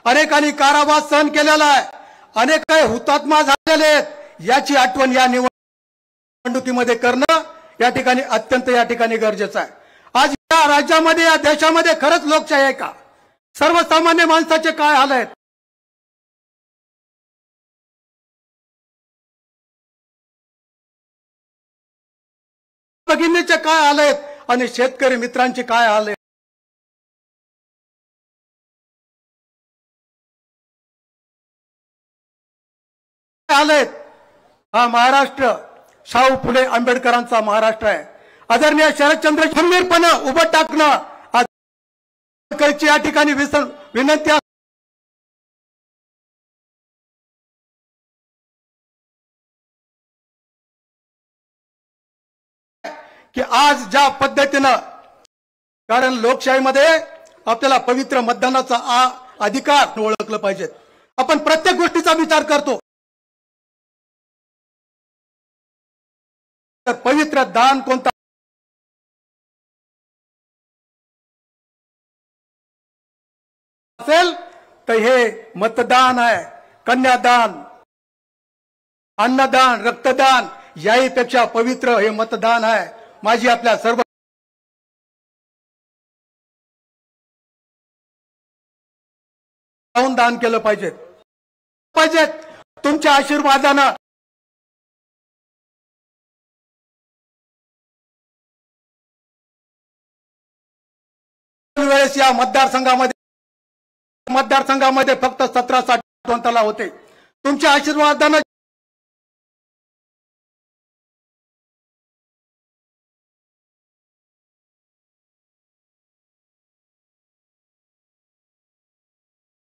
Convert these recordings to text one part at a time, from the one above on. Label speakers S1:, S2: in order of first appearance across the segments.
S1: अनेकांनी कारावास सहन केलेला आहे, अनेक काही हुतात्मा झालेले आहेत, याची आठवण या निवडणुकीमध्ये करणं या ठिकाणी अत्यंत या ठिकाणी गरजेचं आहे। आज या राज्यामध्ये या देशामध्ये खरंच लोकशाही आहे का? सर्वसामान्य माणसाचे काय हाल आहेत? भगिनीचे काय हाल आहेत आणि शेतकरी मित्रांचे काय हाल आहेत? हा महाराष्ट्र शाहू फुले आंबेडकरांचा महाराष्ट्र आहे। आदरणीय शरदचंद्र खंबीरपणे उभं टाकणं आज या ठिकाणी विनंती की आज ज्या पद्धतीनं, कारण लोकशाहीमध्ये आपल्याला पवित्र मतदानाचा अधिकार ओळखलं पाहिजे। आपण प्रत्येक गोष्टीचा विचार करतो, तर पवित्र दान कोणता असेल तर हे मतदान आहे। कन्यादान, अन्नदान, रक्तदान याही पेक्षा पवित्र हे मतदान आहे। माझी आपल्या सर्व दान केलं पाहिजे तुमच्या आशीर्वादानं। वेळेस या मतदारसंघामध्ये फक्त 17 साठवण होते। तुमच्या आशीर्वादानं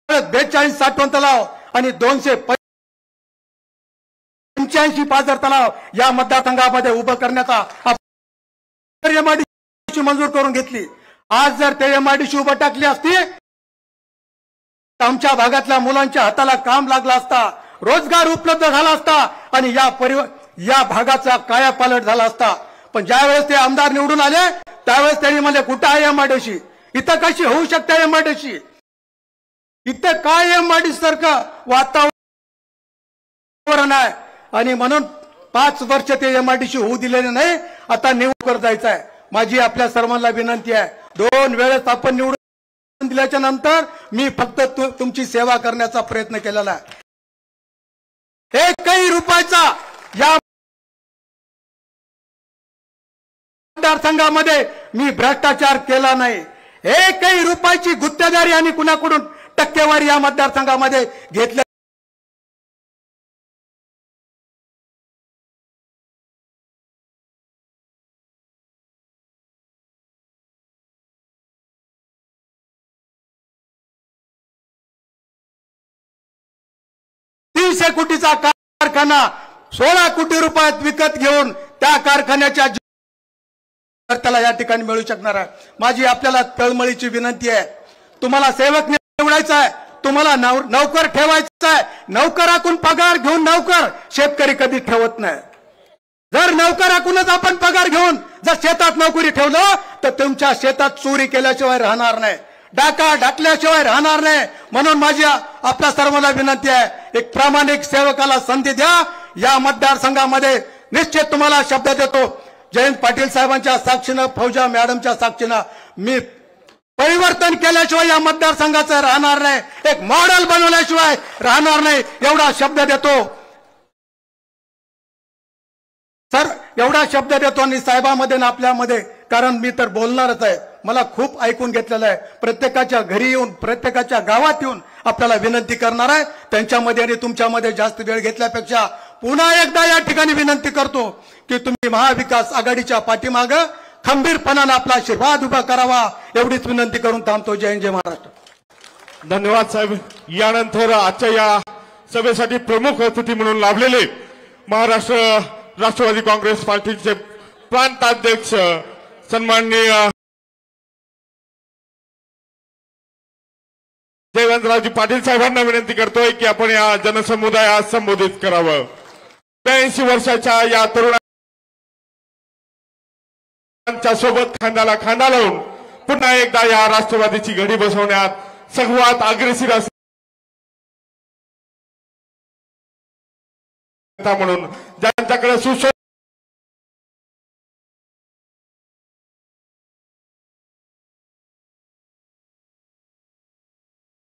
S1: परत 42 साठवण तलाव आणि 285 पाझर तलाव या मतदारसंघामध्ये उभं करण्याचा एमआयडीसी मंजूर करून घेतली। आज जर ते एमआयडीसी उभं टाकली असती, आमच्या भागातल्या मुलांच्या हाताला काम लागला असता, रोजगार उपलब्ध झाला असता आणि या भागाचा कायापालट झाला असता। पण ज्यावेळेस ते आमदार निवडून आले त्यावेळेस त्यांनी म्हणले कुठं आहे एमआयडीसी? इथं कशी होऊ शकते एमआयडीसी? इथं काय एमआयडीसी सारखं वातावरण आहे आणि म्हणून 5 वर्ष ते एमआयडीसी होऊ दिलेले नाही। आता निवडून जायचं आहे। माझी आपल्या सर्वांना विनंती आहे, 2 वेळेस आपण निवडून दिल्याच्या नंतर मी फक्त तुमची सेवा करण्याचा प्रयत्न केलेला आहे। एकही रुपयाचा या मतदारसंघामध्ये मी भ्रष्टाचार केला नाही। एकही रुपयाची गुत्तेदारी आणि कुणाकडून टक्केवारी या मतदारसंघामध्ये घेतल्या कोटीचा कारखाना 16 कोटी रुपयात विकत घेऊन त्या कारखान्याच्या त्याला या ठिकाणी मिळू शकणार आहे। माझी आपल्याला तळमळीची विनंती आहे, तुम्हाला सेवक निवडायचा आहे, तुम्हाला नौकर ठेवायचा आहे। नौकराकडून पगार घेऊन नौकर शेतकरी कधी ठेवत नाही। जर नौकराकडूनच आपण पगार घेऊन जर शेतात नोकरी ठेवलं तर तुमच्या शेतात चोरी केल्याशिवाय राहणार नाही, डाका ढाकल्याशिवाय राहणार नाही। म्हणून माझी आपल्या सर्वांना विनंती आहे, एक प्रामाणिक सेवकाला संधी द्या। या मतदारसंघामध्ये निश्चित तुम्हाला शब्द देतो, जयंत पाटील साहेबांच्या साक्षीनं, फौजा मॅडमच्या साक्षीनं मी परिवर्तन केल्याशिवाय या मतदारसंघाचं राहणार नाही, एक मॉडेल बनवल्याशिवाय राहणार नाही, एवढा शब्द देतो सर, एवढा शब्द देतो। आणि साहेबांमध्ये ना आपल्यामध्ये, कारण मी तर बोलणारच आहे, मला खूप ऐकून घेतलेलं आहे। प्रत्येकाच्या घरी येऊन, प्रत्येकाच्या गावात येऊन आपल्याला विनंती करणार आहे। त्यांच्यामध्ये आणि तुमच्यामध्ये जास्त वेळ घेतल्यापेक्षा पुन्हा एकदा या ठिकाणी विनंती करतो की तुम्ही महाविकास आघाडीच्या पाठीमागं खंबीरपणाने आपला आशीर्वाद उभा करावा, एवढीच विनंती करून थांबतो। जय हिंद, जय महाराष्ट्र।
S2: धन्यवाद साहेब। यानंतर आजच्या या सभेसाठी प्रमुख अतिथी म्हणून लाभलेले महाराष्ट्र राष्ट्रवादी काँग्रेस पार्टीचे प्रांताध्यक्ष सन्माननीय जयवंतरावजी पाटील साहेबांना विनंती करतोय की आपण या जनसमुदायास संबोधित करावं। 82 वर्षाच्या या तरुणांच्या सोबत खांद्याला खांदा लावून पुन्हा एकदा या राष्ट्रवादीची घडी बसवण्यात सर्वात अग्रेसर म्हणून ज्यांच्याकडे सुशोभित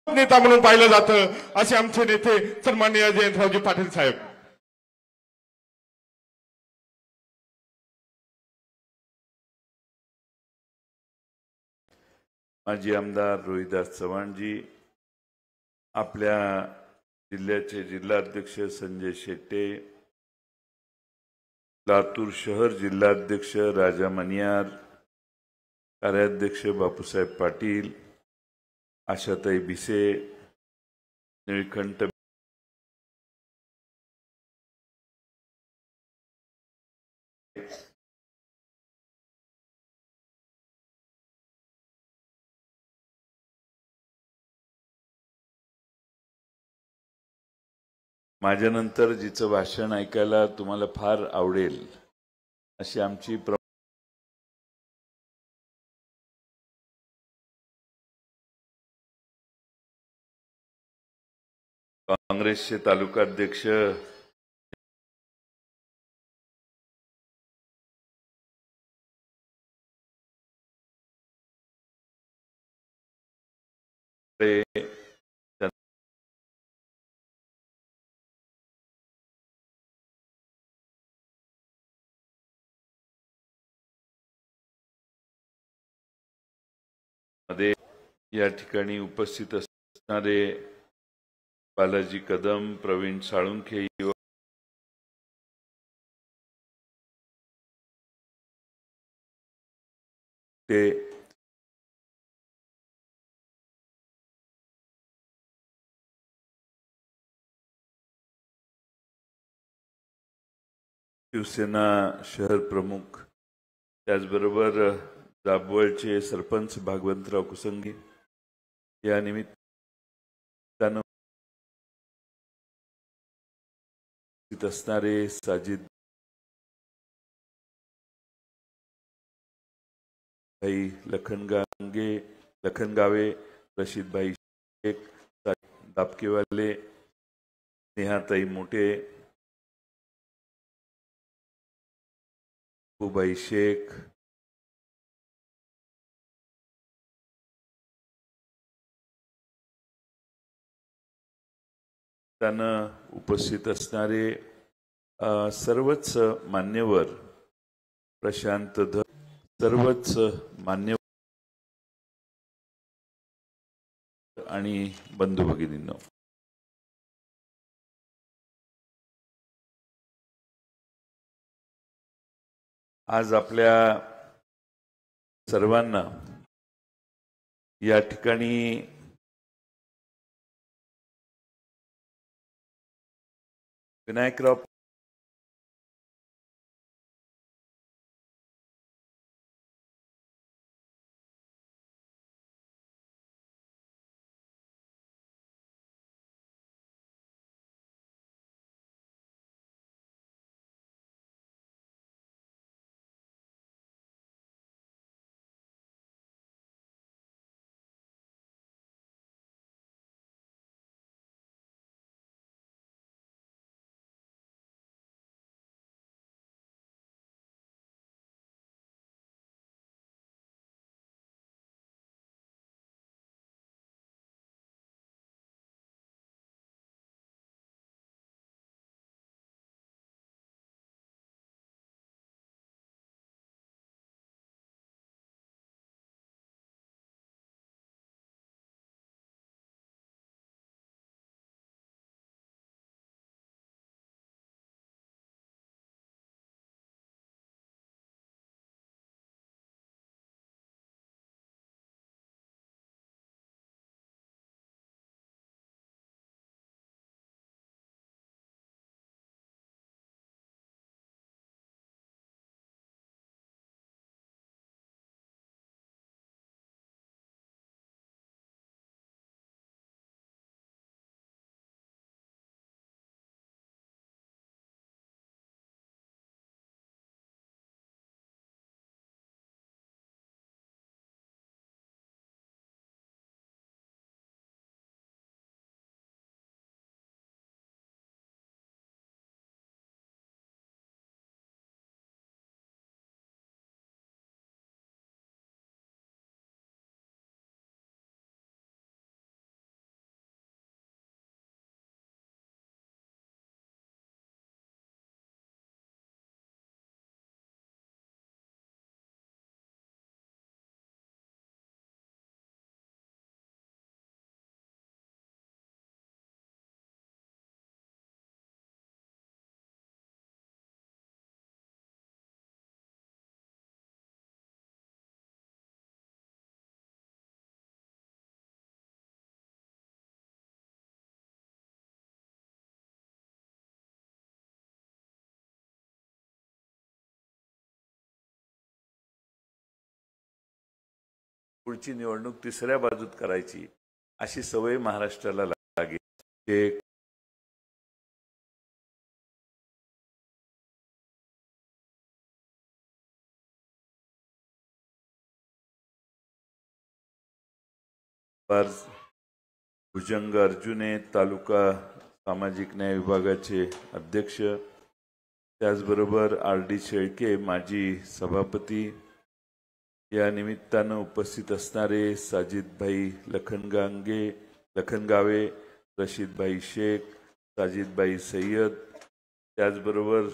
S2: नेता म्हणून पाहिलं जातं असे आमचे नेते सन्माननीय जयंतरावजी पाटील साहेब.
S3: माजी आमदार रोहिदास चव्हाणजी, आपल्या जिल्ह्याचे जिल्हाध्यक्ष संजय शेट्टे, लातूर शहर जिल्हाध्यक्ष राजा मनियार, कार्याध्यक्ष बापूसाहेब पाटील, आशाताई भिसे, निळकंठ माझ्यानंतर जिचं भाषण ऐकायला तुम्हाला फार आवडेल अशी आमची काँग्रेसचे तालुकाध्यक्ष मध्ये या ठिकाणी उपस्थित असणारे बालाजी कदम, प्रवीण साळुंखे, ते शिवसेना शहर प्रमुख, त्याचबरोबर दाभोळचे सरपंच भागवंतराव कुसंगे, या निमित्तानं असणारे साजिद भाई लखनगावे, रशीद भाई शेख, दापकेवाले, स्नेहाताई मोठे, भाई शेख, त्यानं उपस्थित असणारे सर्वच मान्यवर, प्रशांत धर, सर्वच मान्यवर आणि बंधू भगिनींनो, आज आपल्या सर्वांना या ठिकाणी विनायकराव पुढची निवडणूक तिसऱ्या बाजूत करायची अशी सवय महाराष्ट्राला लागेल. हे भुजंग अर्जुने तालुका सामाजिक न्याय विभागाचे अध्यक्ष, त्याचबरोबर RD शेळके माजी सभापती, या निमित्तानं उपस्थित असणारे साजिदभाई लखनगावे, रशीदभाई शेख, साजिदभाई सय्यद, त्याचबरोबर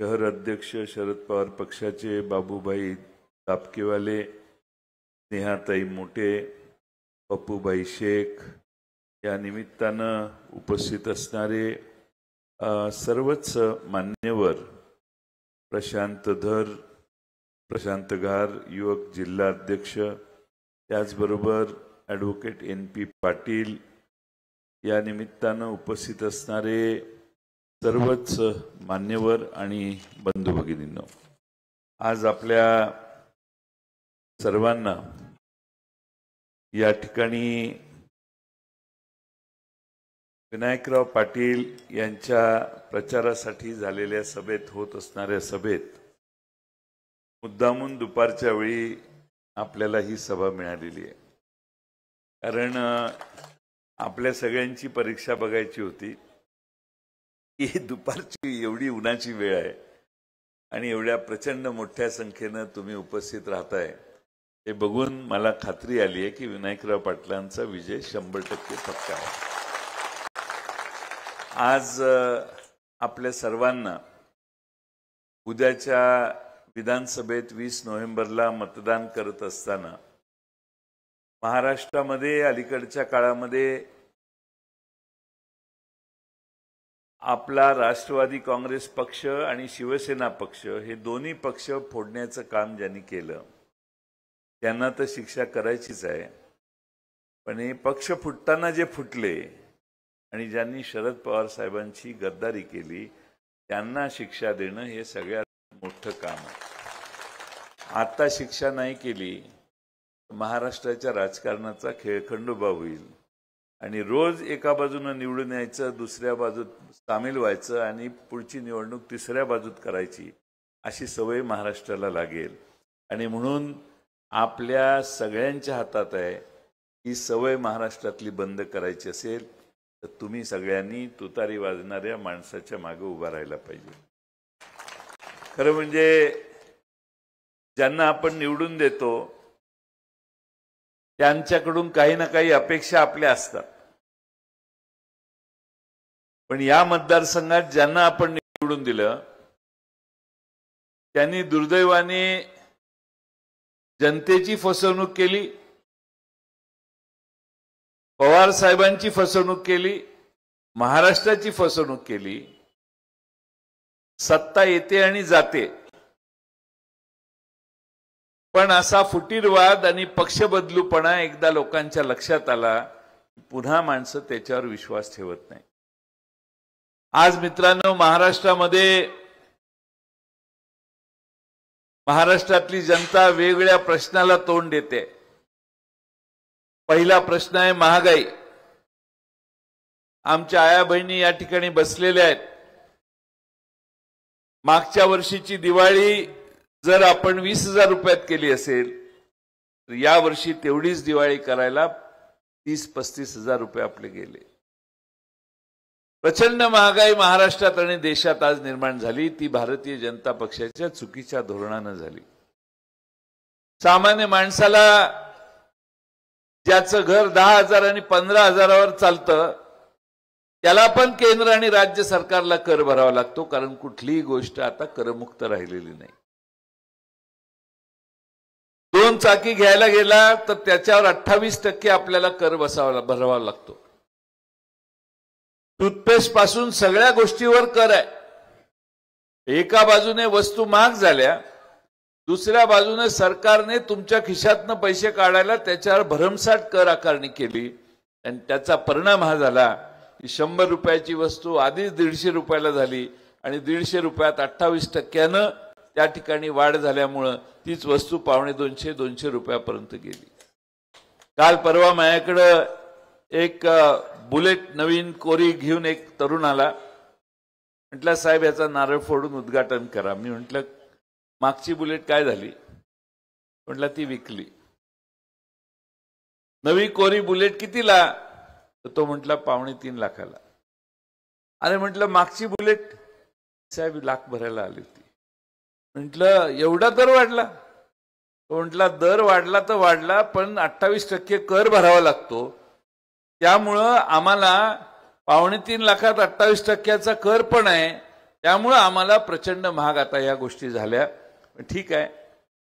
S3: शहर अध्यक्ष शरद पवार पक्षाचे बाबूभाई तापकेवाले, स्नेहाताई मोठे, पप्पूभाई शेख, या निमित्तानं उपस्थित असणारे सर्वच मान्यवर, प्रशांत घार युवक जिल्हा अध्यक्ष, त्याचबरोबर ॲडव्होकेट NP पाटील, या निमित्तानं उपस्थित असणारे सर्वच मान्यवर आणि बंधू भगिनींनो, आज आपल्या सर्वांना या ठिकाणी विनायकराव पाटील यांच्या प्रचारासाठी झालेल्या सभेत होत असणाऱ्या सभेत मुद्दामून दुपारच्या वेळी आपल्याला ही सभा मिळालेली आहे. कारण आपल्या सगळ्यांची परीक्षा बघायची होती की दुपारची एवढी उन्हाची वेळ आहे आणि एवढ्या प्रचंड मोठ्या संख्येनं तुम्ही उपस्थित राहताय, हे बघून मला खात्री आली आहे की विनायकराव पाटलांचा विजय 100% पक्का आहे. आज आपल्या सर्वांना उद्याच्या विधानसभेत 20 नोव्हेंबरला मतदान करत असताना महाराष्ट्रामध्ये अलीकडच्या काळामध्ये आपला राष्ट्रवादी काँग्रेस पक्ष आणि शिवसेना पक्ष हे दोन्ही पक्ष फोडण्याचं काम ज्यांनी केलं त्यांना तर शिक्षा करायचीच आहे. पण हे पक्ष फुटताना जे फुटले आणि ज्यांनी शरद पवार साहेबांची गद्दारी केली त्यांना शिक्षा देणं हे सगळ्यात मोठं काम आहे. आता शिक्षा नाही केली महाराष्ट्राच्या राजकारणाचा खेळखंडोबा होईल आणि रोज एका बाजूने निवडून यायचं, दुसऱ्या बाजूत सामील व्हायचं आणि पुढची निवडणूक तिसऱ्या बाजूत करायची अशी सवय महाराष्ट्राला लागेल. आणि म्हणून आपल्या सगळ्यांच्या हातात आहे ही सवय महाराष्ट्रातली बंद करायची असेल तर तुम्ही सगळ्यांनी तुतारी वाजणाऱ्या माणसाच्या मागे उभा राहायला पाहिजे. खरं म्हणजे ज्यांना आपण निवडून देतो त्यांच्याकडून काही ना काही अपेक्षा आपल्या असतात. पण या मतदारसंघात ज्यांना आपण निवडून दिलं त्यांनी दुर्दैवाने जनतेची फसवणूक केली, पवार साहेबांची फसवणूक केली, महाराष्ट्राची फसवणूक केली. सत्ता येते आणि जाते, पण असा फुटीरवाद आणि पक्षबदलूपणा एकदा लोकांच्या लक्षात आला पुन्हा माणसं त्याच्यावर विश्वास ठेवत नाही. आज मित्रांनो महाराष्ट्रातली जनता वेगवेगळ्या प्रश्नाला तोंड देते. पहिला प्रश्न आहे महागाई. आमच्या आया बहिणी या ठिकाणी बसलेल्या आहेत. मागच्या वर्षीची दिवाळी जर आपण 20,000 रुपयात केली असेल तर या वर्षी तेवढीच दिवाळी करायला 30-35,000 रुपये आपले गेले. प्रचंड महागाई महाराष्ट्रात आणि देशात आज निर्माण झाली. ती भारतीय जनता पक्षाच्या चुकीच्या धोरणानं झाली. सामान्य माणसाला ज्याचं घर 10,000 आणि 15,000वर चालतं त्याला पण केंद्र आणि राज्य सरकारला कर भरावा लागतो, कारण कुठलीही गोष्ट आता करमुक्त राहिलेली नाही. 2 चाकी घ्यायला गेला तर त्याच्यावर 28% आपल्याला कर भरावा लागतो. टूथपेस्ट पासून सगळ्या गोष्टीवर कर आहे. एका बाजूने वस्तू महाग झाल्या, दुसऱ्या बाजूने सरकारने तुमच्या खिशातनं पैसे काढायला त्याच्यावर भरमसाठ कर आकारणी केली आणि त्याचा परिणाम हा झाला की 100 रुपयाची वस्तू आधीच 150 रुपयाला झाली आणि 150 रुपयात 28% त्या ठिकाणी वाढ झाल्यामुळं तीच वस्तू $250-200 रुपयापर्यंत गेली. काल परवा माझ्याकडं एक बुलेट नवीन कोरी घेऊन एक तरुण आला. म्हटलं साहेब याचा नारळ फोडून उद्घाटन करा. मी म्हटलं मागची बुलेट काय झाली? म्हटलं ती विकली. नवी कोरी बुलेट कितीला? तर तो म्हटला 2.25 लाखाला. अरे म्हटलं मागची बुलेट? साहेब $1 लाख भरायला आली होती. म्हटलं एवढा दर वाढला? तो म्हटला दर वाढला तर वाढला, पण 28% कर भरावा लागतो. त्यामुळं आम्हाला 2.25 लाखात 28%चा कर पण आहे. त्यामुळं आम्हाला प्रचंड महाग आता या गोष्टी झाल्या. ठीक आहे,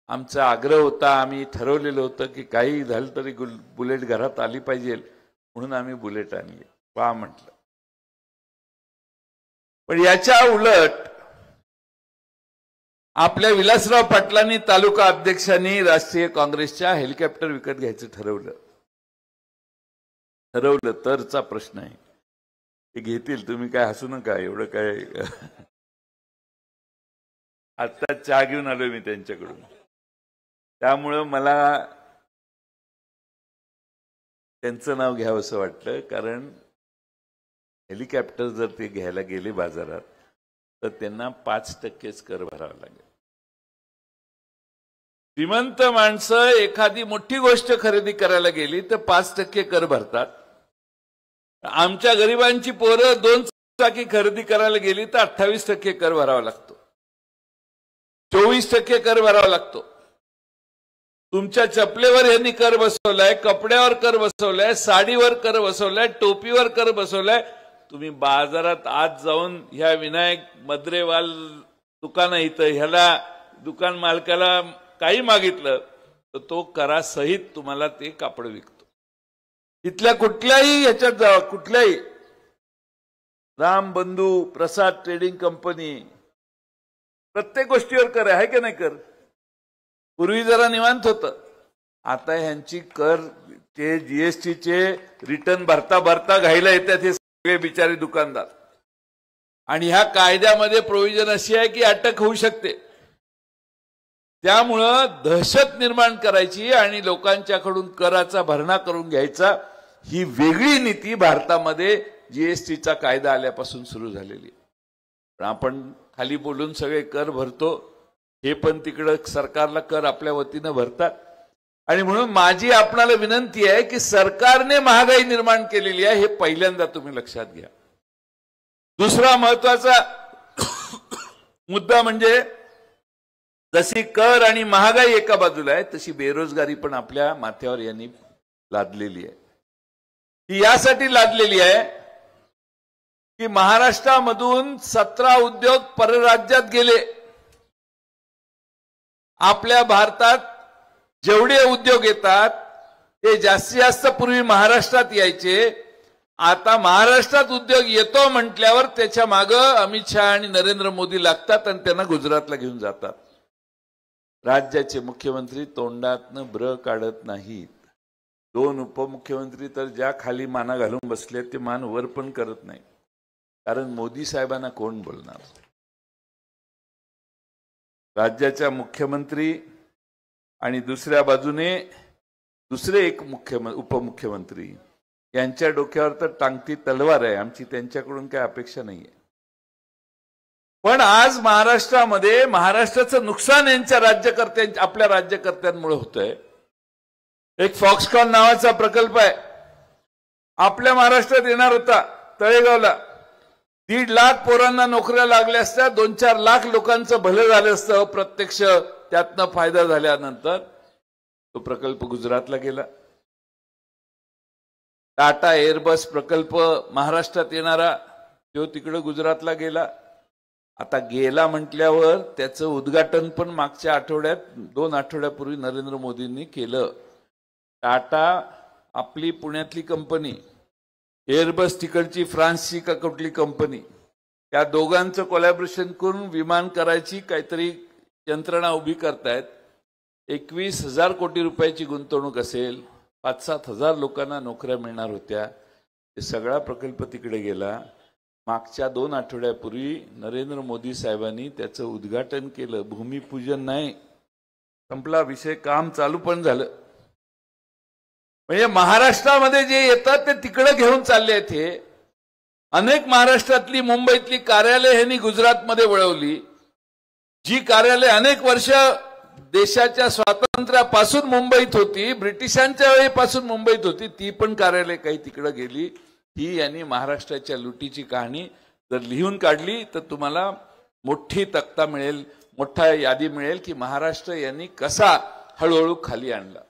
S3: आमचा आग्रह होता, आम्ही ठरवलेलं होतं की काही झालं तरी बुलेट घरात आली पाहिजे म्हणून आम्ही बुलेट आणली. वा म्हटलं. पण याच्या उलट आपल्या विलासराव पाटलांनी तालुका अध्यक्षांनी राष्ट्रीय काँग्रेसच्या हेलिकॉप्टर विकत घ्यायचं ठरवलं तरचा प्रश्न आहे. ते घेतील, तुम्ही काय हसू नका. एवढं काय आता चहा घेऊन आलोय मी त्यांच्याकडून. त्यामुळं मला त्यांचं नाव घ्यावं असं वाटलं, कारण हेलिकॉप्टर जर ते घ्यायला गेले बाजारात तर त्यांना 5% कर भरावा लागेल. श्रीमंत माणसं एखादी मोठी गोष्ट खरेदी करायला गेली तर 5% कर भरतात. आमच्या गरिबांची पोरं 2 चाकी खरेदी करायला गेली तर 28% कर भरावा लागतो. 24% कर भरावा लागतो. तुमच्या चपलेवर यांनी कर बसवलाय, कपड्यावर कर बसवलाय, साडीवर कर बसवलाय, टोपीवर कर बसवलाय. तुम्ही बाजारात आज जाऊन ह्या विनायक मद्रेवाल दुकान इथं ह्याला दुकान मालकाला काही मागितलं तर तो करासहित तुम्हाला ते कापड विकतो. इथल्या कुठल्याही ह्याच्यात जावा, कुठल्याही रामबंधू प्रसाद ट्रेडिंग कंपनी, प्रत्येक गोष्टीवर कर आहे की नाही कर? पूर्वी जरा निवांत होतं. आता ह्यांची कर ते जीएसटीचे रिटर्न भरता घायला येतात हे सगळे बिचारे दुकानदार. आणि ह्या कायद्यामध्ये प्रोव्हिजन अशी आहे की अटक होऊ शकते. त्यामुळं दहशत निर्माण करायची आणि लोकांच्याकडून कराचा भरणा करून घ्यायचा, ही वेगळी नीती भारतामध्ये जीएसटीचा कायदा आल्यापासून सुरू झालेली आहे. पण आपण खाली बोलून सगळे कर भरतो, हे पण तिकडं सरकारला कर आपल्या वतीनं भरतात. आणि म्हणून माझी आपणाला विनंती आहे की सरकारने महागाई निर्माण केलेली आहे, हे पहिल्यांदा तुम्ही लक्षात घ्या. दुसरा महत्वाचा मुद्दा म्हणजे जशी कर आणि महागाई एका बाजूला आहे तशी बेरोजगारी पण आपल्या माथ्यावर यांनी लादलेली आहे. ही यासाठी लादलेली आहे की महाराष्ट्रामधून 17 उद्योग परराज्यात गेले. आपल्या भारतात जेवढे उद्योग येतात ते जास्तीत जास्त पूर्वी महाराष्ट्रात यायचे. आता महाराष्ट्रात उद्योग येतो म्हटल्यावर त्याच्या मागं अमित शहा आणि नरेंद्र मोदी लागतात आणि त्यांना गुजरातला घेऊन जातात. राज्याचे मुख्यमंत्री तोंडातनं ब्र काढत नाहीत. 2 उपमुख्यमंत्री तर ज्या खाली माना घालून बसले ते मान वर पण करत नाही, कारण मोदी साहेबांना कोण बोलणार. राज्याच्या मुख्यमंत्री आणि दुसऱ्या बाजूने दुसरे एक उपमुख्यमंत्री यांच्या डोक्यावर तर टांगती तलवार आहे. आमची त्यांच्याकडून काय अपेक्षा नाहीये. पण आज महाराष्ट्रामध्ये महाराष्ट्राचं नुकसान यांच्या आपल्या राज्यकर्त्यांमुळे होतंय. एक फॉक्सकॉन नावाचा प्रकल्प आहे, आपल्या महाराष्ट्रात येणार होता तळेगावला. 1.5 लाख पोरांना नोकऱ्या लागल्या असत्या, 2-4 लाख लोकांचं भलं झालं असतं. प्रत्यक्ष त्यातनं फायदा झाल्यानंतर तो प्रकल्प गुजरातला गेला. टाटा एअरबस प्रकल्प महाराष्ट्रात येणारा तो तिकडे गुजरातला गेला. आता गेला म्हटल्यावर त्याचं उद्घाटन पण मागच्या आठवड्यात 2 आठवड्यापूर्वी नरेंद्र मोदींनी केलं. टाटा आपली पुण्यातली कंपनी, एअरबस तिकडची फ्रान्सची का कुठली कंपनी, त्या दोघांचं कोलॅबोरेशन करून विमान करायची काहीतरी यंत्रणा उभी करतायत. 21,000 कोटी रुपयाची गुंतवणूक असेल, 5-7 हजार लोकांना नोकऱ्या मिळणार होत्या. ते सगळा प्रकल्प तिकडे गेला. मागच्या 2 आठवड्यापूर्वी नरेंद्र मोदी साहेबांनी त्याचं उद्घाटन केलं. भूमिपूजन नाही, संपला विषय, काम चालू पण झालं. म्हणजे महाराष्ट्रामध्ये जे येतात ते तिकडे घेऊन चालले आहेत. हे अनेक महाराष्ट्रातली, मुंबईतली कार्यालय ह्यांनी गुजरातमध्ये वळवली. जी कार्यालय अनेक वर्ष देशाच्या स्वातंत्र्यापासून मुंबईत होती, ब्रिटिशांच्या वेळीपासून मुंबईत होती, ती पण कार्यालय काही तिकडे गेली. ही यांनी महाराष्ट्राच्या लुटीची कहाणी जर लिहून काढली तर तुम्हाला मोठी तक्ता मिळेल, मोठा यादी मिळेल की महाराष्ट्र यांनी कसा हळूहळू खाली आणला.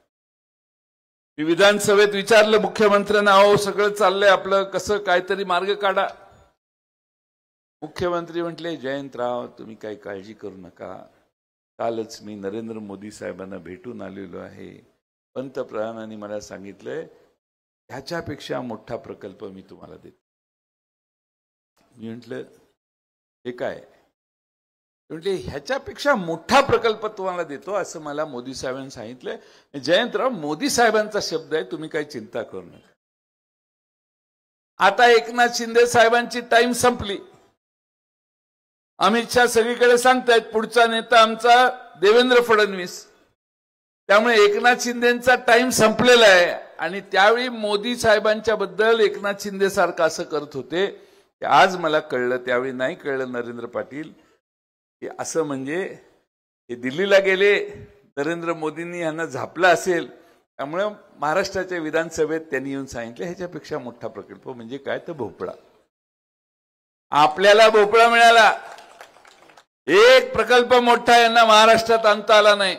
S3: मी विधानसभेत विचारलं मुख्यमंत्र्यांना, अहो सगळं चाललंय आपलं, कसं काहीतरी मार्ग काढा. मुख्यमंत्री म्हटले, जयंतराव तुम्ही काही काळजी करू नका, कालच मी नरेंद्र मोदी साहेबांना भेटून आलेलो आहे. पंतप्रधानांनी मला सांगितलंय ह्याच्यापेक्षा मोठा प्रकल्प मी तुम्हाला देतो. मी म्हटलं हे काय? म्हटले ह्याच्यापेक्षा मोठा प्रकल्प तुम्हाला देतो असं मला मोदी साहेबांनी सांगितलंय. जयंतराव मोदी साहेबांचा शब्द आहे, तुम्ही काही चिंता करू नका. आता एकनाथ शिंदे साहेबांची टाइम संपली. अमित शहा सगळीकडे सांगतायत पुढचा नेता आमचा देवेंद्र फडणवीस. त्यामुळे एकनाथ शिंदेचा टाइम संपलेला आहे. आणि त्यावेळी मोदी साहेबांच्या बद्दल एकनाथ शिंदे सारखं असं करत होते. आज मला कळलं, त्यावेळी नाही कळलं नरेंद्र पाटील, की असं म्हणजे हे दिल्लीला गेले, नरेंद्र मोदींनी यांना झापलं असेल. त्यामुळे महाराष्ट्राच्या विधानसभेत त्यांनी येऊन सांगितलं ह्याच्यापेक्षा मोठा प्रकल्प म्हणजे काय, तर भोपळा. आपल्याला भोपळा मिळाला. एक प्रकल्प मोठा यांना महाराष्ट्रात आणता आला नाही.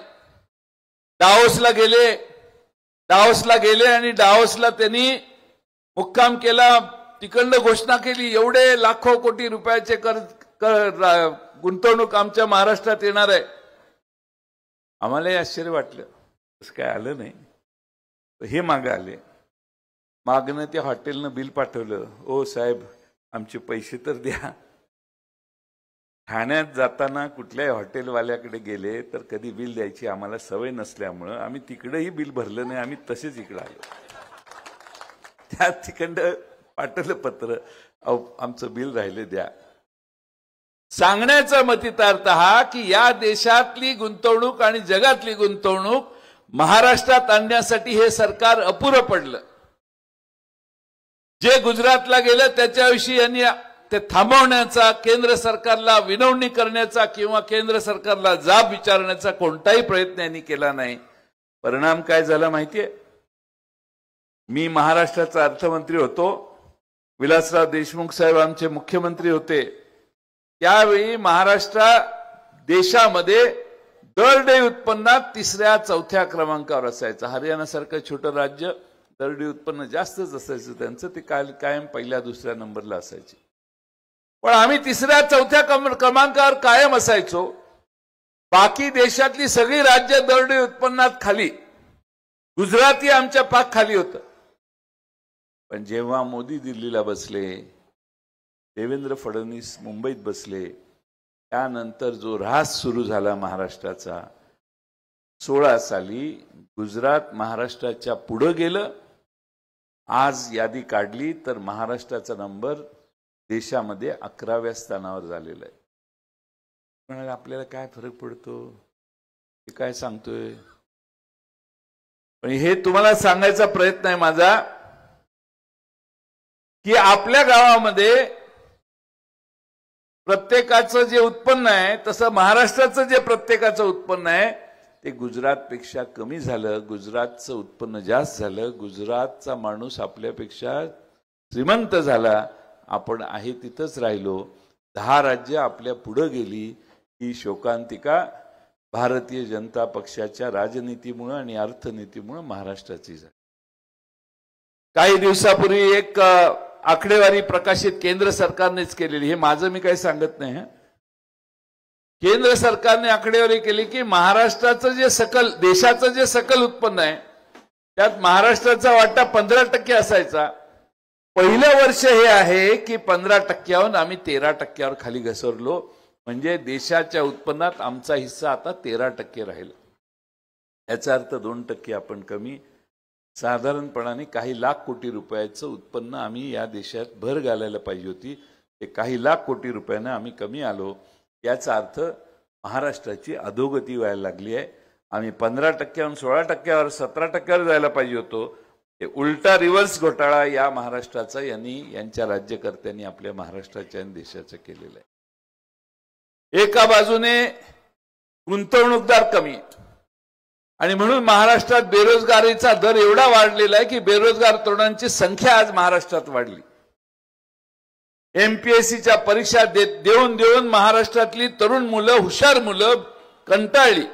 S3: दाओसला गेले आणि दाओसला त्यांनी मुक्काम केला. तिकडनं घोषणा केली एवढे लाखो कोटी रुपयाचे गुंतवणूक आमच्या महाराष्ट्रात येणार आहे. आम्हालाही आश्चर्य वाटलं, तसं काय आलं नाही. हे मागे आले. मागणं त्या हॉटेलनं बिल पाठवलं, ओ साहेब आमचे पैसे तर द्या. ठाण्यात जाताना कुठल्याही हॉटेलवाल्याकडे गेले तर कधी बिल द्यायची आम्हाला सवय नसल्यामुळं आम्ही तिकडेही बिल भरलं नाही, आम्ही तसेच इकडे आलो. त्या तिकडं पाठवलं पत्र, आमचं बिल राहिले द्या. सांगण्याचा मतितार्थ हा की या देशातली गुंतवणूक आणि जगातली गुंतवणूक महाराष्ट्रात आणण्यासाठी हे सरकार अपुरं पडलं. जे गुजरातला गेलं त्याच्याविषयी यांनी ते थांबवण्याचा, केंद्र सरकारला विनवणी करण्याचा किंवा केंद्र सरकारला जाब विचारण्याचा कोणताही प्रयत्न यांनी केला नाही. परिणाम काय झाला माहितीये? मी महाराष्ट्राचा अर्थमंत्री होतो, विलासराव देशमुख साहेब आमचे मुख्यमंत्री होते. त्यावेळी महाराष्ट्र देशामध्ये दरडोई उत्पन्नात 3ऱ्या-4थ्या क्रमांकावर असायचं. हरियाणासारखं छोटं राज्य दरडोई उत्पन्न जास्तच असायचं त्यांचं, ते कायम 1ल्या-2ऱ्या नंबरला असायचे. पण आम्ही 3ऱ्या-4थ्या क्रमांकावर कायम असायचो. बाकी देशातली सगळी राज्य दरडोई उत्पन्नात खाली, गुजराती आमच्या पाक खाली होतं. पण जेव्हा मोदी दिल्लीला बसले, देवेंद्र फडणवीस मुंबईत बसले, त्यानंतर जो ऱ्हास सुरू झाला महाराष्ट्राचा, 16 साली गुजरात महाराष्ट्राच्या पुढे गेलं. आज यादी काढली तर महाराष्ट्राचा नंबर देशामध्ये 11व्या स्थानावर झालेला आहे. पण आपल्याला काय फरक पडतो, हे काय सांगतोय? पण हे तुम्हाला सांगायचा प्रयत्न आहे माझा की आपल्या गावामध्ये प्रत्येकाचं जे उत्पन्न आहे तसं महाराष्ट्राचं जे प्रत्येकाचं उत्पन्न आहे ते गुजरातपेक्षा कमी झालं. गुजरातचं उत्पन्न जास्त झालं. गुजरातचा माणूस आपल्यापेक्षा श्रीमंत झाला. आपण आहे तिथंच राहिलो. 10 राज्य आपल्या पुढे गेली. ही शोकांतिका भारतीय जनता पक्षाच्या राजनीतीमुळे आणि अर्थनीतीमुळे महाराष्ट्राची झाली. काही दिवसापूर्वी एक आकडेवारी प्रकाशित केंद्र सरकारनेच केलेली, हे माझं मी काही सांगत नाही. केंद्र सरकारने आकडेवारी केली की महाराष्ट्राचं जे देशाचं जे सकल उत्पन्न आहे त्यात महाराष्ट्राचा वाटा 15% असायचा. पहिलं वर्ष हे आहे की 15%वरून आम्ही 13%वर खाली घसरलो. म्हणजे देशाच्या उत्पन्नात आमचा हिस्सा आता 13% राहिला. याचा अर्थ 2% आपण कमी. साधारणपणाने काही लाख कोटी रुपयाचं उत्पन्न आम्ही या देशात भर घालायला पाहिजे होती. ते काही लाख कोटी रुपयानं आम्ही कमी आलो. याचा अर्थ महाराष्ट्राची अधोगती व्हायला लागली आहे. आम्ही 15% 16%, 17% जायला पाहिजे होतो. हे उलटा रिव्हर्स घोटाळा या महाराष्ट्राचा यांच्या राज्यकर्त्यांनी आपल्या महाराष्ट्राच्या आणि देशाचं केलेलं आहे. एका बाजूने गुंतवणूकदार कमी आणि म्हणून महाराष्ट्रात बेरोजगारीचा दर एवढा वाढलेला आहे की बेरोजगार तरुणांची संख्या आज महाराष्ट्रात वाढली. एमपीएससीच्या परीक्षा देऊन देऊन महाराष्ट्रातली तरुण मुलं, हुशार मुलं कंटाळली.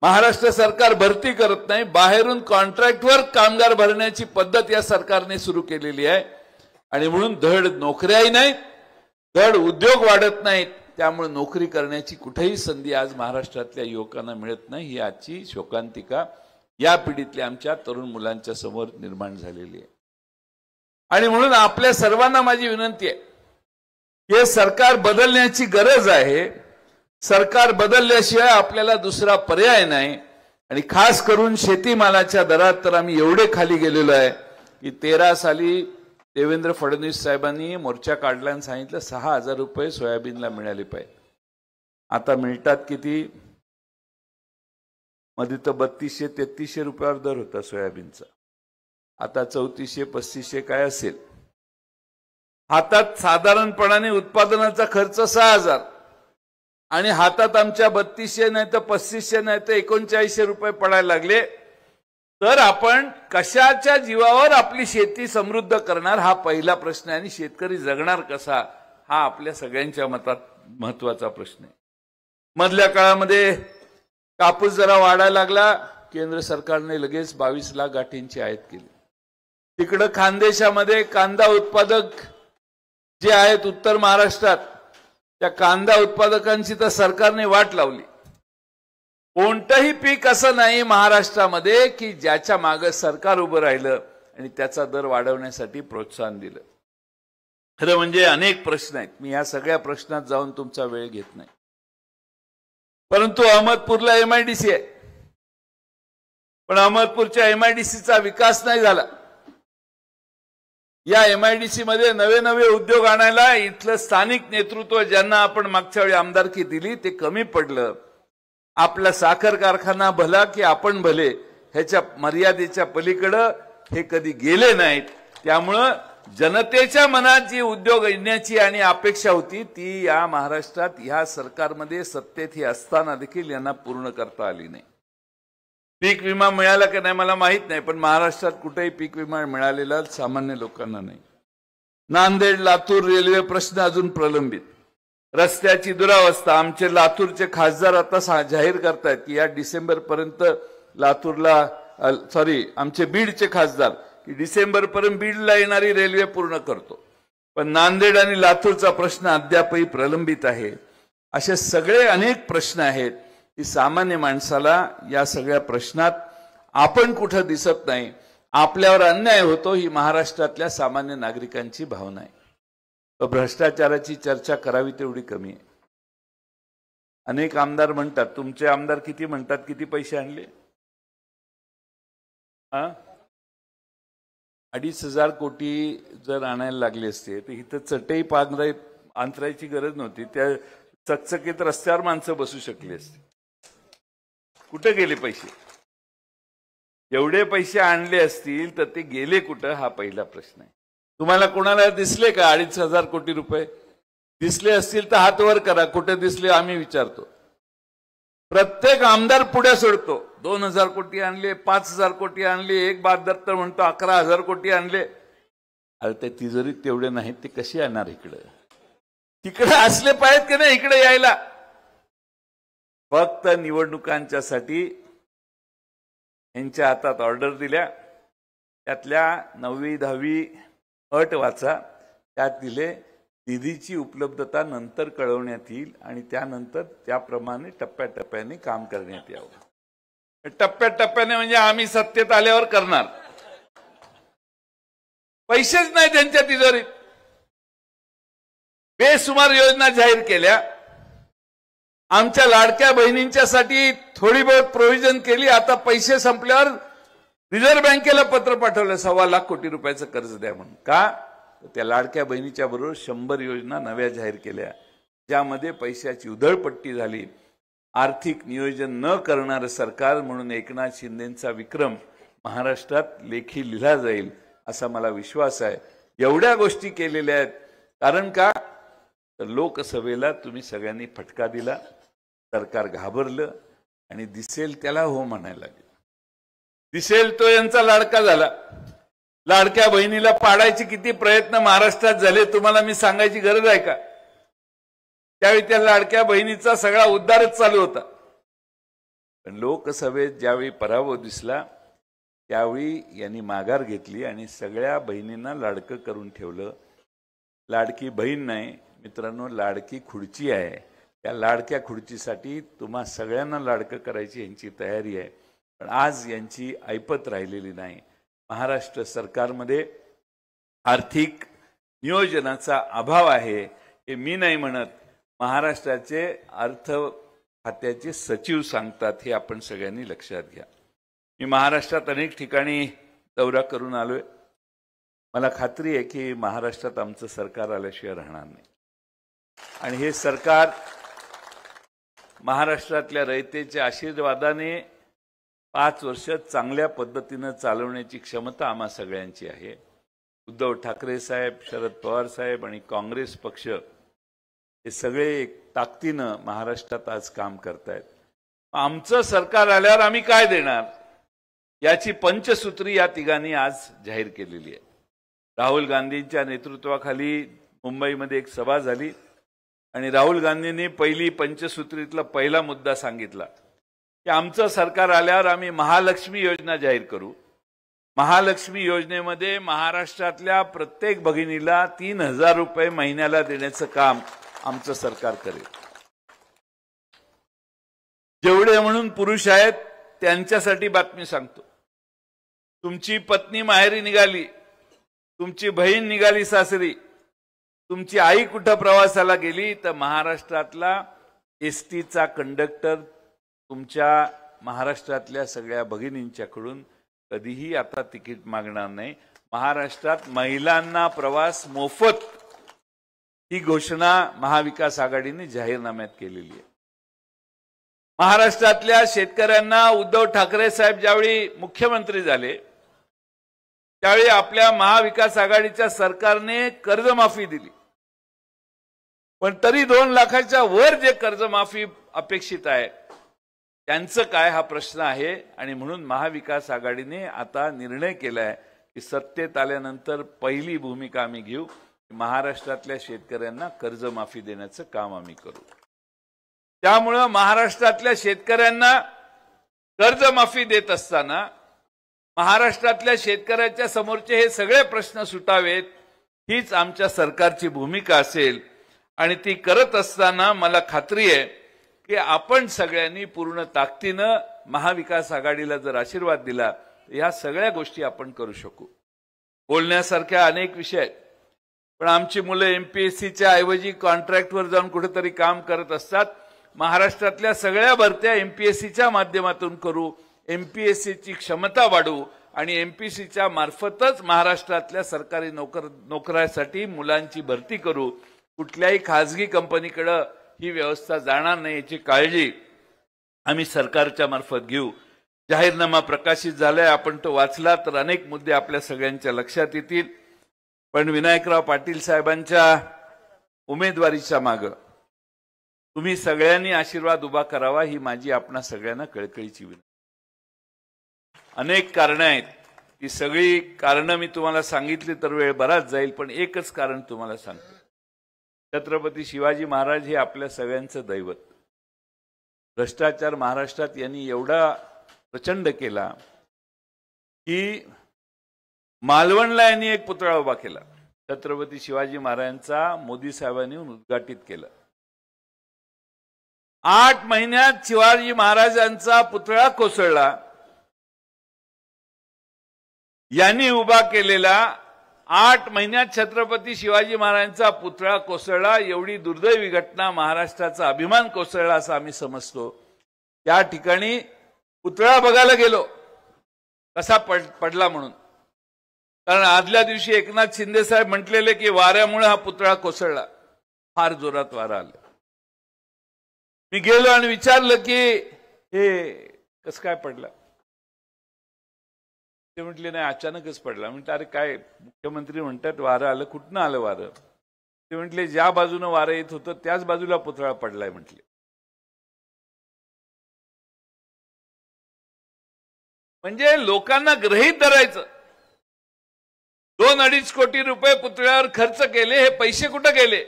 S3: महाराष्ट्र सरकार भरती करत नाही, बाहेरून कॉन्ट्रॅक्टवर कामगार भरण्याची पद्धत या सरकारने सुरू केलेली आहे आणि म्हणून धड नोकऱ्याही नाहीत, धड उद्योग वाढत नाहीत. त्यामुळे नोकरी करण्याची कुठेही संधी आज महाराष्ट्रातल्या युवकांना मिळत नाही. ही आजची शोकांतिका या पिढीतल्या आमच्या तरुण मुलांच्या समोर निर्माण झालेली आहे. आणि म्हणून आपल्या सर्वांना माझी विनंती आहे, हे सरकार बदलण्याची गरज आहे. सरकार बदलल्याशिवाय आपल्याला दुसरा पर्याय नाही. आणि खास करून शेतीमालाच्या दरात तर आम्ही एवढे खाली गेलेलो आहे की 13 साली देवेंद्र फडणवीस साहेबांनी मोर्चा काढला आणि सांगितलं 6,000 रुपये सोयाबीनला मिळाले पाहिजे. आता मिळतात किती? मध्ये तर 3200-3300 रुपयावर दर होता सोयाबीनचा. आता 3400-3500 काय असेल. हातात साधारणपणाने उत्पादनाचा खर्च 6,000 आणि हातात आमच्या 3200 नाही तर 3500 नाही तर 3900 रुपये पडायला लागले. तर आपण कशाच्या जीवावर आपली शेती समृद्ध करणार हा पहिला प्रश्न आहे. आणि शेतकरी जगणार कसा हा आपल्या सगळ्यांच्या मतात महत्वाचा प्रश्न आहे. मधल्या काळामध्ये कापूस जरा वाढायला लागला, केंद्र सरकारने लगेच 22 लाख गाठींची आयात केली. तिकडं खानदेशामध्ये कांदा उत्पादक जे आहेत उत्तर महाराष्ट्रात, त्या कांदा उत्पादकांची तर सरकारने वाट लावली. कोणतंही पीक असं नाही महाराष्ट्रामध्ये की ज्याच्या मागे सरकार उभं राहिलं आणि त्याचा दर वाढवण्यासाठी प्रोत्साहन दिलं. खरं म्हणजे अनेक प्रश्न आहेत. मी या सगळ्या प्रश्नात जाऊन तुमचा वेळ घेत नाही. परंतु अहमदपूरला MIDC आहे, पण अहमदपूरच्या MIDCचा विकास नाही झाला. या MIDC मध्ये नवे नवे उद्योग आणायला इथलं स्थानिक नेतृत्व ज्यांना आपण मागच्या वेळी आमदारकी दिली ते कमी पडलं. आपला साखर कारखाना भला की आपण भले ह्याच्या मर्यादेच्या पलीकडे हे कधी गेले नाहीत. त्यामुळं जनतेच्या मनात जी उद्योग येण्याची आणि अपेक्षा होती ती या महाराष्ट्रात ह्या सरकारमध्ये सत्तेत ही असताना देखील यांना पूर्ण करता आली नाही. पीक विमा मिळाला की नाही मला माहित नाही, पण महाराष्ट्रात कुठेही पीक विमा मिळालेला सामान्य लोकांना नाही. नांदेड लातूर रेल्वे प्रश्न अजून प्रलंबित. रस्त्याची दुरावस्था. आमचे लातूरचे खासदार आता जाहीर करतायत की या डिसेंबर पर्यंत लातूरला आमचे बीडचे खासदार की डिसेंबर पर्यंत बीडला येणारी रेल्वे पूर्ण करतो. पण नांदेड आणि लातूरचा प्रश्न अद्यापही प्रलंबित आहे. असे सगळे अनेक प्रश्न आहेत की सामान्य माणसाला या सगळ्या प्रश्नात आपण कुठं दिसत नाही. आपल्यावर अन्याय होतो ही महाराष्ट्रातल्या सामान्य नागरिकांची भावना आहे. भ्रष्टाचाराची चर्चा करावी तेवढी कमी आहे. अनेक आमदार म्हणतात, तुमचे आमदार किती म्हणतात किती पैसे आणले? 2,500 कोटी जर आणायला लागले असते तर इथं चटई अंतरायची गरज नव्हती. त्या चकचकीत रस्त्यावर माणसं बसू शकली असते. कुठे गेले पैसे? एवढे पैसे आणले असतील तर ते गेले कुठं हा पहिला प्रश्न आहे. तुम्हाला कोणाला दिसले का 2,500 कोटी रुपये? दिसले असतील तर हात वर करा. कुठे दिसले आम्ही विचारतो. प्रत्येक आमदार पुढे सोडतो. 2,000 कोटी आणले, 5,000 कोटी आणले. एक बाद दत्तर म्हणतो 11,000 कोटी आणले. अरे ते तिजोरीत तेवढे नाहीत, ते कशी आणणार इकडे? तिकडे असले पाहिजेत की नाही इकडे यायला? फक्त निवडणुकांच्या साठी यांच्या हातात ऑर्डर दिल्या. त्यातल्या 9वी 10वी अट वाचा. त्यात दिले निधीची उपलब्धता नंतर कळवण्यात येईल आणि त्यानंतर त्याप्रमाणे टप्प्याटप्प्याने काम करण्यात यावं. टप्प्याटप्प्याने म्हणजे आम्ही सत्तेत आल्यावर करणार. पैसेच नाही त्यांच्या तिजोरीत. बेसुमार योजना जाहीर केल्या. आमच्या लाडक्या बहिणींच्यासाठी थोडी बहुत प्रोव्हिजन केली. आता पैसे संपल्यावर रिझर्व्ह बँकेला पत्र पाठवलं 1.25 लाख कोटी रुपयाचं कर्ज द्या म्हणून. का? तर त्या लाडक्या बहिणीच्या बरोबर 100 योजना नव्या जाहीर केल्या, ज्यामध्ये पैशाची उधळपट्टी झाली. आर्थिक नियोजन न करणारं सरकार म्हणून एकनाथ शिंदेंचा विक्रम महाराष्ट्रात लेखी लिहिला जाईल असा मला विश्वास आहे. एवढ्या गोष्टी केलेल्या आहेत. कारण का तर लोकसभेला तुम्ही सगळ्यांनी फटका दिला, सरकार घाबरलं आणि दिसेल त्याला हो म्हणायला लागले. दिसेल तो यांचा लाडका झाला. लाडक्या बहिणीला पाडायचे किती प्रयत्न महाराष्ट्रात झाले तुम्हाला मी सांगायची गरज आहे का? त्यावेळी त्या लाडक्या बहिणीचा सगळा उद्धारच चालू होता. पण लोकसभेत ज्यावेळी पराभव दिसला त्यावेळी यांनी माघार घेतली आणि सगळ्या बहिणींना लाडकं करून ठेवलं. लाडकी बहीण नाही मित्रांनो, लाडकी खुर्ची आहे. त्या लाडक्या खुर्चीसाठी तुम्हा सगळ्यांना लाडकं करायची यांची तयारी आहे. पण आज यांची ऐपत राहिलेली नाही. महाराष्ट्र सरकारमध्ये आर्थिक नियोजनाचा अभाव आहे हे मी नाही म्हणत, महाराष्ट्राचे अर्थ खात्याचे सचिव सांगतात. हे आपण सगळ्यांनी लक्षात घ्या. मी महाराष्ट्रात अनेक ठिकाणी दौरा करून आलोय. मला खात्री आहे की महाराष्ट्रात आमचं सरकार आल्याशिवाय राहणार नाही. आणि हे सरकार महाराष्ट्रातल्या रयतेच्या आशीर्वादाने 5 वर्ष चांगल्या पद्धतीनं चालवण्याची क्षमता आम्हा सगळ्यांची आहे. उद्धव ठाकरे साहेब, शरद पवार साहेब आणि काँग्रेस पक्ष हे सगळे एक ताकदीनं महाराष्ट्रात आज काम करतायत. आमचं सरकार आल्यावर आम्ही काय देणार याची पंचसूत्री या तिघांनी आज जाहीर केलेली आहे. राहुल गांधींच्या नेतृत्वाखाली मुंबईमध्ये एक सभा झाली आणि राहुल गांधींनी पहिली पंचसूत्रीतला पहिला मुद्दा सांगितला की आमचं सरकार आल्यावर आम्ही महालक्ष्मी योजना जाहीर करू. महालक्ष्मी योजनेमध्ये महाराष्ट्रातल्या प्रत्येक भगिनीला 3000 रुपये महिन्याला देण्याचं काम आमचं सरकार करेल. जेवढे म्हणून पुरुष आहेत त्यांच्यासाठी बातमी सांगतो. तुमची पत्नी माहेरी निघाली, तुमची बहीण निघाली सासरी, तुमची आई कुठं प्रवासाला गेली तर महाराष्ट्रातला एसटीचा कंडक्टर तुमच्या महाराष्ट्रातल्या सगळ्या भगिनींच्याकडून कधीही आता तिकीट मागणार नाही. महाराष्ट्रात महिलांना प्रवास मोफत ही घोषणा महाविकास आघाडीने जाहीरनाम्यात केलेली आहे. महाराष्ट्रातल्या शेतकऱ्यांना उद्धव ठाकरे साहेब ज्यावेळी मुख्यमंत्री झाले त्यावेळी आपल्या महाविकास आघाडीच्या सरकारने कर्जमाफी दिली. पण तरी 2 लाखाच्या वर जे कर्जमाफी अपेक्षित आहे त्यांचं काय हा प्रश्न आहे. आणि म्हणून महाविकास आघाडीने आता निर्णय केलाय की सत्तेत आल्यानंतर पहिली भूमिका आम्ही घेऊ, महाराष्ट्रातल्या शेतकऱ्यांना कर्जमाफी देण्याचं काम आम्ही करू. त्यामुळं महाराष्ट्रातल्या शेतकऱ्यांना कर्जमाफी देत असताना महाराष्ट्रातल्या शेतकऱ्याच्या समोरचे हे सगळे प्रश्न सुटावेत हीच आमच्या सरकारची भूमिका असेल. आणि ती करत असताना मला खात्री आहे की आपण सगळ्यांनी पूर्ण ताकदीनं महाविकास आघाडीला जर आशीर्वाद दिला तर ह्या सगळ्या गोष्टी आपण करू शकू. बोलण्यासारख्या अनेक विषय आहेत, पण आमची मुलं एमपीएससीच्या ऐवजी कॉन्ट्रॅक्टवर जाऊन कुठेतरी काम करत असतात. महाराष्ट्रातल्या सगळ्या भरत्या एमपीएससीच्या माध्यमातून करू, एमपीएससीची क्षमता वाढवू आणि एमपीएससीच्या मार्फतच महाराष्ट्रातल्या सरकारी नोकऱ्यासाठी मुलांची भरती करू. कुठल्याही खासगी कंपनीकडे ही व्यवस्था जाणार नाही याची काळजी आम्ही सरकारच्या मार्फत घेऊ. जाहीरनामा प्रकाशित झालाय, आपण तो वाचला तर अनेक मुद्दे आपल्या सगळ्यांच्या लक्षात येतील. पण विनायकराव पाटील साहेबांच्या उमेदवारीच्या मागे तुम्ही सगळ्यांनी आशीर्वाद उभा करावा ही माझी आपणा सगळ्यांना कळकळीची विनंती. अनेक कारणं आहेत, ती सगळी कारणं मी तुम्हाला सांगितली तर वेळ बराच जाईल, पण एकच कारण तुम्हाला सांगतो. छत्रपती शिवाजी महाराज हे आपल्या सगळ्यांचं दैवत. भ्रष्टाचार महाराष्ट्रात यांनी एवढा प्रचंड केला की मालवणला यांनी एक पुतळा उभा केला. छत्रपती शिवाजी महाराजांचा मोदी साहेबांनी उद्घाटित केलं. 8 महिन्यात शिवाजी महाराजांचा पुतळा कोसळला. यांनी उभा केलेला 8 महिन्यात छत्रपती शिवाजी महाराजांचा पुतळा कोसळला. एवढी दुर्दैवी घटना, महाराष्ट्राचा अभिमान कोसळला असं आम्ही समजतो. त्या ठिकाणी पुतळा बघायला गेलो कसा पडला म्हणून. कारण आदल्या दिवशी एकनाथ शिंदे साहेब म्हटलेले की वाऱ्यामुळे हा पुतळा कोसळला, फार जोरात वारा आला. मी गेलो आणि विचारलं की हे कसं काय पडलं. ते म्हटले नाही अचानकच पडला. म्हटलं अरे काय मुख्यमंत्री म्हणतात वारं आलं, कुठनं आलं वारं. ते म्हटले ज्या बाजूनं वारं येत होतं त्याच बाजूला पुतळा पडलाय म्हटले. म्हणजे लोकांना गृहीत धरायचं. 2-2.5 कोटी रुपये पुतळ्यावर खर्च केले, हे पैसे कुठं गेले.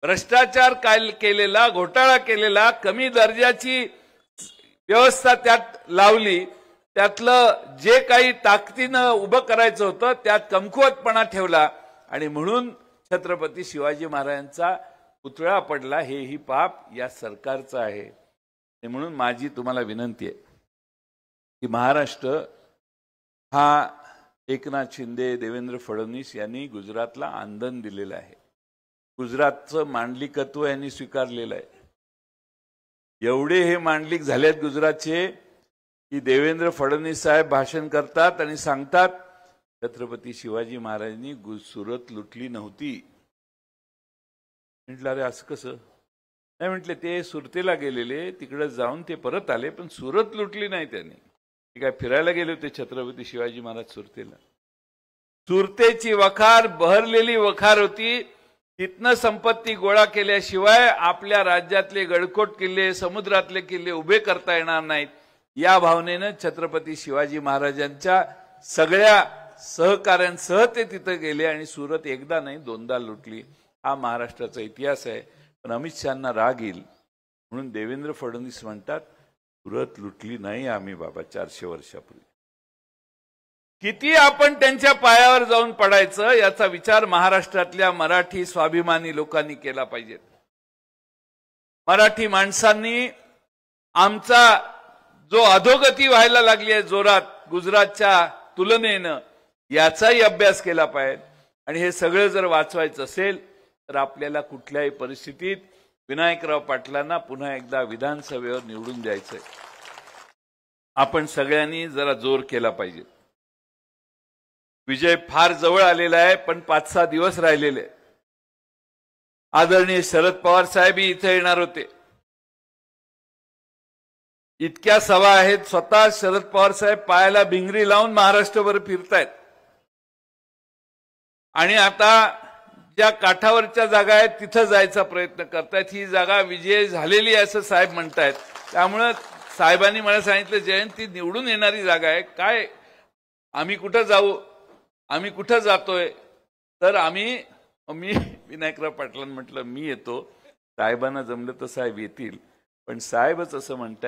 S3: भ्रष्टाचार केलेला, घोटाळा केलेला, कमी दर्जाची व्यवस्था त्यात लावली, त्यातलं जे काही ताकदीनं उभं करायचं होतं त्यात कमकुवतपणा ठेवला आणि म्हणून छत्रपती शिवाजी महाराजांचा पुतळा पडला. हेही पाप या सरकारचं आहे. म्हणून माझी तुम्हाला विनंती आहे की महाराष्ट्र हा एकनाथ शिंदे, देवेंद्र फडणवीस यांनी गुजरातला आंदण दिलेलं आहे. गुजरातचं मांडलिकत्व यांनी स्वीकारलेलं आहे. एवढे हे मांडलिक झालेत गुजरातचे की देवेंद्र फडणवीस साहेब भाषण करतात आणि सांगतात छत्रपती शिवाजी महाराजांनी सुरत लुटली नव्हती. म्हटलं अरे असं कसं. नाही म्हटले ते सुरतेला गेलेले, तिकडे जाऊन ते परत आले, पण सुरत लुटली नाही त्यांनी. ते काय फिरायला गेले होते छत्रपती शिवाजी महाराज सुरतेला. सुरतेची वखार बहरलेली वखार होती. तिथनं संपत्ती गोळा केल्याशिवाय आपल्या राज्यातले गडकोट किल्ले, समुद्रातले किल्ले उभे करता येणार नाहीत. या भावनेनं छत्रपती शिवाजी महाराजांच्या सगळ्या सहकाऱ्यांसह ते तिथं गेले आणि सुरत एकदा नाही 2दा लुटली. हा महाराष्ट्राचा इतिहास आहे. पण अमित शहांना राग येईल म्हणून देवेंद्र फडणवीस म्हणतात सुरत लुटली नाही आम्ही बाबा 400 वर्षापूर्वी. किती आपण त्यांच्या पायावर जाऊन पडायचं याचा विचार महाराष्ट्रातल्या मराठी स्वाभिमानी लोकांनी केला पाहिजे. मराठी माणसांनी आमचा जो अधोगती व्हायला लागली आहे जोरात गुजरातच्या तुलनेनं याचाही अभ्यास केला पाहिजे. आणि हे सगळं जर वाचवायचं असेल तर आपल्याला कुठल्याही परिस्थितीत विनायकराव पाटलांना पुन्हा एकदा विधानसभेवर निवडून द्यायचंय. आपण सगळ्यांनी जरा जोर केला पाहिजे. विजय फार जवळ आलेला आहे, पण 5-6 दिवस राहिलेले. आदरणीय शरद पवार साहेबही इथे येणार होते. इतक्या सभा आहेत. स्वतः शरद पवार साहेब पायाला भिंगरी लावून महाराष्ट्रभर फिरतायत. आणि आता ज्या काठावरच्या जागा आहेत तिथं जायचा प्रयत्न करतायत. ही जागा विजय झालेली आहे असं साहेब म्हणतायत. त्यामुळं साहेबांनी मला सांगितलं जयंत ती निवडून येणारी जागा आहे, काय आम्ही कुठं जाऊ, आम्ही कुठं जातोय. तर मी विनायकराव पाटलांना म्हटलं मी येतो, साहेबांना जमलं तर साहेब येतील, पण साहेबच असं म्हणताय